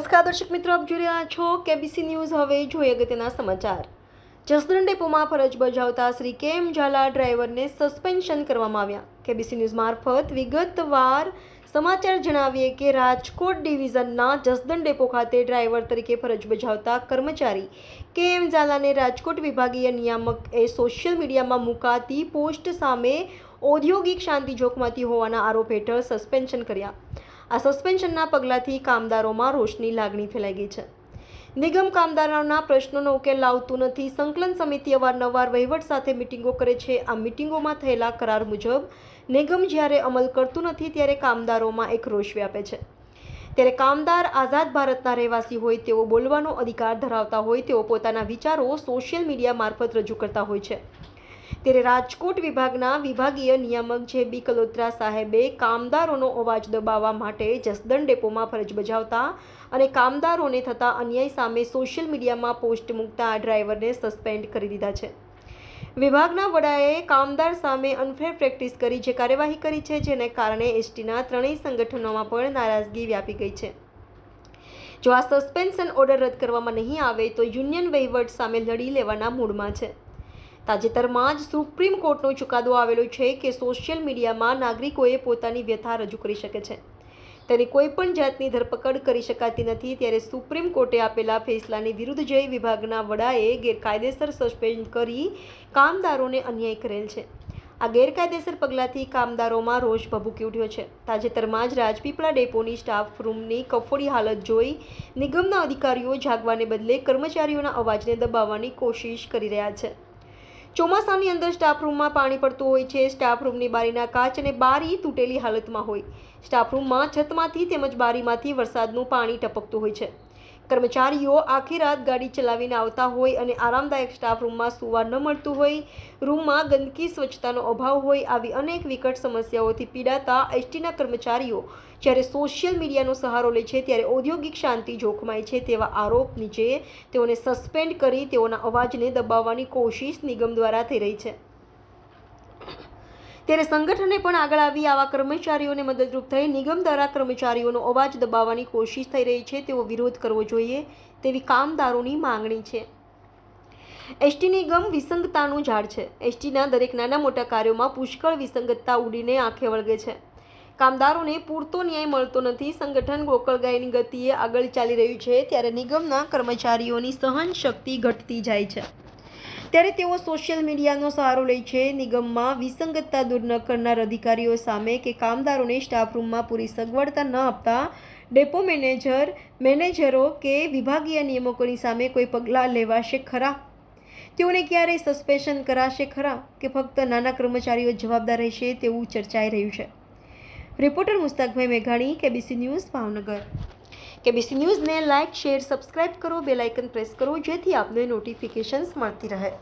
નમસ્કાર દર્શક મિત્રો, આપ જોઈ રહ્યા છો કેબીસી ન્યૂઝ। હવે જોઈએ અગત્યના સમાચાર। જસદણ ડેપોમાં ફરજ બજાવતા શ્રી કેમ ઝાલા ડ્રાઈવરને સસ્પેન્શન કરવામાં આવ્યા। કેબીસી ન્યૂઝ મારફત વિગતવાર સમાચાર જણાવીએ કે રાજકોટ ડિવિઝનના જસદણ ડેપો ખાતે ડ્રાઈવર તરીકે ફરજ બજાવતા કર્મચારી કેમ ઝાલાને રાજકોટ વિભાગીય નિયામકએ સોશિયલ મીડિયામાં મુકાતી પોસ્ટ સામે ઔદ્યોગિક શાંતિ જોખમાતી હોવાના આરોપ હેઠળ સસ્પેન્શન કર્યા। આ સસ્પેન્શનના પગલાંથી કામદારોમાં રોષની લાગણી ફેલાઈ ગઈ છે। નિગમ કામદારોના પ્રશ્નોનો ઉકેલ લાવતું નથી। સંકલન સમિતિ અવારનવાર વહીવટ સાથે મિટિંગો કરે છે। આ મિટિંગોમાં થયેલા કરાર મુજબ નિગમ જ્યારે અમલ કરતું નથી ત્યારે કામદારોમાં એક રોષ વ્યાપે છે। ત્યારે કામદાર આઝાદ ભારતના રહેવાસી હોય, તેઓ બોલવાનો અધિકાર ધરાવતા હોય, તેઓ પોતાના વિચારો સોશિયલ મીડિયા મારફત રજૂ કરતા હોય છે। ત્યારે રાજકોટ વિભાગના વિભાગીય નિયામક જે.બી. કલોત્રા સાહેબે કામદારોનો અવાજ દબાવવા માટે જસદણ ડેપોમાં ફરજ બજાવતા અને કામદારોને થતા અન્યાય સામે સોશિયલ મીડિયામાં પોસ્ટ મૂકતા આ ડ્રાઈવરને સસ્પેન્ડ કરી દીધા છે। વિભાગના વડાએ કામદાર સામે અનફેર પ્રેક્ટિસ કરી જે કાર્યવાહી કરી છે, જેને કારણે એસટીના ત્રણેય સંગઠનોમાં પણ નારાજગી વ્યાપી ગઈ છે। જો આ સસ્પેન્શન ઓર્ડર રદ કરવામાં નહીં આવે તો યુનિયન વહીવટ સામે લડી લેવાના મૂડમાં છે। તાજેતરમાં જ સુપ્રીમ કોર્ટનો ચુકાદો આવેલો છે કે સોશિયલ મીડિયામાં નાગરિકોએ પોતાની વ્યથા રજૂ કરી શકે છે, તેની કોઈ પણ જાતની ધરપકડ કરી શકાતી નથી। ત્યારે સુપ્રીમ કોર્ટે આપેલા ફેસલાની વિરુદ્ધ જઈ વિભાગના વડાએ ગેરકાયદેસર સસ્પેન્ડ કરી કામદારોને અન્યાય કરેલ છે। આ ગેરકાયદેસર પગલાંથી કામદારોમાં રોષ ભભૂકી ઉઠ્યો છે। તાજેતરમાં જ રાજપીપળા ડેપોની સ્ટાફ રૂમની કફોડી હાલત જોઈ નિગમના અધિકારીઓ જાગવાને બદલે કર્મચારીઓના અવાજને દબાવવાની કોશિશ કરી રહ્યા છે। ચોમાસાની અંદર સ્ટાફ રૂમમાં પાણી પડતું હોય છે। સ્ટાફ રૂમની બારીના કાચ અને બારી તૂટેલી હાલતમાં હોય। સ્ટાફ રૂમમાં છતમાંથી તેમજ બારીમાંથી વરસાદનું પાણી ટપકતું હોય છે। કર્મચારીઓ આખી રાત ગાડી ચલાવીને આવતા હોય અને આરામદાયક સ્ટાફ રૂમમાં સૂવા ન મળતું હોય, રૂમમાં ગંદકી, સ્વચ્છતાનો અભાવ હોય, આવી અનેક વિકટ સમસ્યાઓથી પીડાતા એસટીના કર્મચારીઓ જ્યારે સોશિયલ મીડિયાનો સહારો લે છે ત્યારે ઔદ્યોગિક શાંતિ જોખમાય છે તેવા આરોપ નીચે તેઓને સસ્પેન્ડ કરી તેઓના અવાજને દબાવવાની કોશિશ નિગમ દ્વારા થઈ રહી છે। ત્યારે સંગઠને પણ આગળ આવી આવા કર્મચારીઓને મદદરૂપ થઈ નિગમ દ્વારા કર્મચારીઓનો અવાજ દબાવવાની કોશિશ થઈ રહી છે તેવો વિરોધ કરવો જોઈએ તેવી કામદારોની માંગણી છે। એસટી નિગમ વિસંગતતાનું ઝાડ છે। એસટીના દરેક નાના મોટા કાર્યોમાં પુષ્કળ વિસંગતતા ઉડીને આંખે વળગે છે। કામદારોને પૂરતો ન્યાય મળતો નથી। સંગઠન ગોકળગાયની ગતિએ આગળ ચાલી રહ્યું છે ત્યારે નિગમના કર્મચારીઓની સહન શક્તિ ઘટતી જાય છે, ત્યારે તેઓ સોશિયલ મીડિયાનો સહારો લે છે। નિગમમાં વિસંગતતા દૂર ન કરનાર અધિકારીઓ સામે કે કામદારોને સ્ટાફ રૂમમાં પૂરી સગવડતા ન આપતા ડેપો મેનેજરો કે વિભાગીય નિયામકોની સામે કોઈ પગલાં લેવાશે ખરા? તેઓને ક્યારેય સસ્પેન્શન કરાશે ખરા કે ફક્ત નાના કર્મચારીઓ જવાબદાર રહેશે તેવું ચર્ચાઈ રહ્યું છે। રિપોર્ટર મુસ્તાકભાઈ મેઘાણી, કેબીસી ન્યૂઝ, ભાવનગર। કેબીસી ન્યૂઝને લાઇક, શેર, સબસ્ક્રાઇબ કરો, બેલ આઇકન પ્રેસ કરો જેથી આપને નોટિફિકેશન્સ મળતી રહે।